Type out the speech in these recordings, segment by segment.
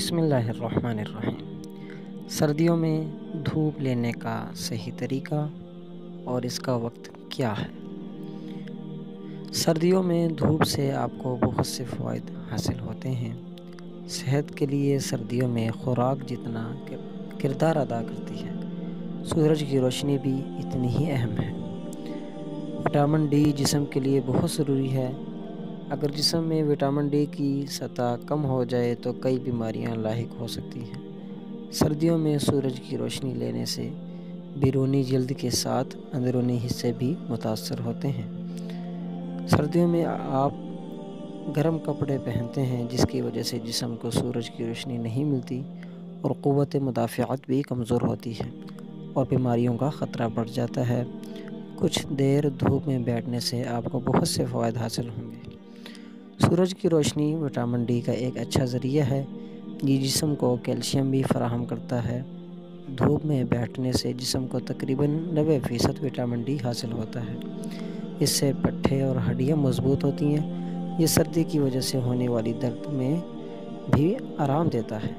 بسم اللہ الرحمن الرحیم۔ سردیوں میں دھوپ لینے کا صحیح طریقہ اور اس کا وقت کیا ہے؟ سردیوں میں دھوپ سے آپ کو بہت سے فوائد حاصل ہوتے ہیں۔ صحت کے لیے سردیوں میں خوراک جتنا کردار ادا کرتی ہے، سورج کی روشنی بھی اتنی ہی اہم ہے۔ وٹامن ڈی جسم کے لیے بہت ضروری ہے۔ اگر جسم میں وٹامن ڈی کی سطح کم ہو جائے تو کئی بیماریاں لاحق ہو سکتی ہیں۔ سردیوں میں سورج کی روشنی لینے سے بیرونی جلد کے ساتھ اندرونی حصے بھی متاثر ہوتے ہیں۔ سردیوں میں آپ گرم کپڑے پہنتے ہیں، جس کی وجہ سے جسم کو سورج کی روشنی نہیں ملتی اور قوت مدافعت بھی کمزور ہوتی ہے اور بیماریوں کا خطرہ بڑھ جاتا ہے۔ کچھ دیر دھوپ میں بیٹھنے سے آپ کو بہت سے فوائد حاصل ہوں گے۔ سورج کی روشنی وٹامن ڈی کا ایک اچھا ذریعہ ہے۔ یہ جسم کو کیلشیم بھی فراہم کرتا ہے۔ دھوپ میں بیٹھنے سے جسم کو تقریباً 90% وٹامن ڈی حاصل ہوتا ہے۔ اس سے پٹھے اور ہڈیاں مضبوط ہوتی ہیں۔ یہ سردی کی وجہ سے ہونے والی درد میں بھی آرام دیتا ہے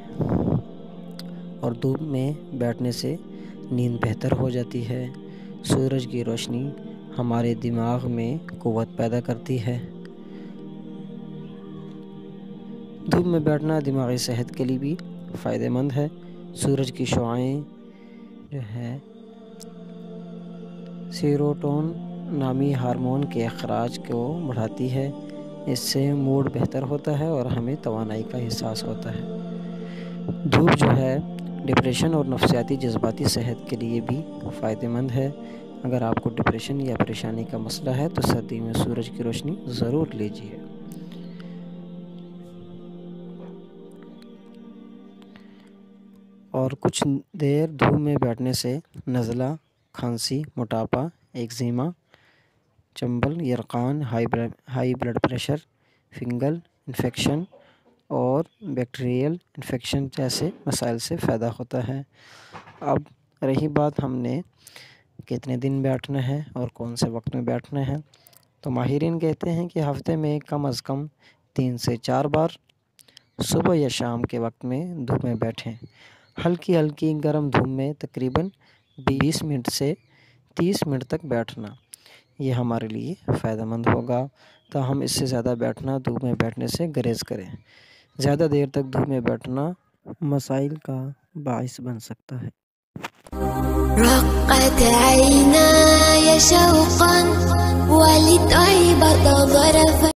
اور دھوپ میں بیٹھنے سے نیند بہتر ہو جاتی ہے۔ سورج کی روشنی ہمارے دماغ میں قوت پیدا کرتی ہے۔ دھوپ میں بیٹھنا دماغی صحت کے لیے بھی فائدہ مند ہے۔ سورج کی شعاعیں سیروٹونن نامی ہارمون کے اخراج کو بڑھاتی ہے۔ اس سے موڈ بہتر ہوتا ہے اور ہمیں توانائی کا احساس ہوتا ہے۔ دھوپ ڈپریشن اور نفسیاتی جذباتی صحت کے لیے بھی فائدہ مند ہے۔ اگر آپ کو ڈپریشن یا پریشانی کا مسئلہ ہے تو سردی میں سورج کی روشنی ضرور لیجیے۔ اور کچھ دیر دھوپ میں بیٹھنے سے نزلہ، کھانسی، موٹاپا، ایکزیما، چنبل، یرقان، high blood pressure, fungal infection اور بیکٹیریل انفیکشن جیسے مسائل سے فائدہ ہوتا ہے۔ اب رہی بات ہم نے کتنے دن بیٹھنا ہے اور کون سے وقت میں بیٹھنا ہے، تو ماہرین کہتے ہیں کہ ہفتے میں کم از کم 3 سے 4 بار صبح یا شام کے وقت میں دھوپ میں بیٹھیں۔ ہلکی گرم دھوپ میں تقریباً 20 منٹ سے 30 منٹ تک بیٹھنا، یہ ہمارے لیے فائدہ مند ہوگا۔ تو ہم اس سے زیادہ بیٹھنا دھوپ میں بیٹھنے سے گریز کریں۔ زیادہ دیر تک دھوپ میں بیٹھنا مسائل کا باعث بن سکتا ہے۔ رقت عيناي شوقا ولتعب ظرفا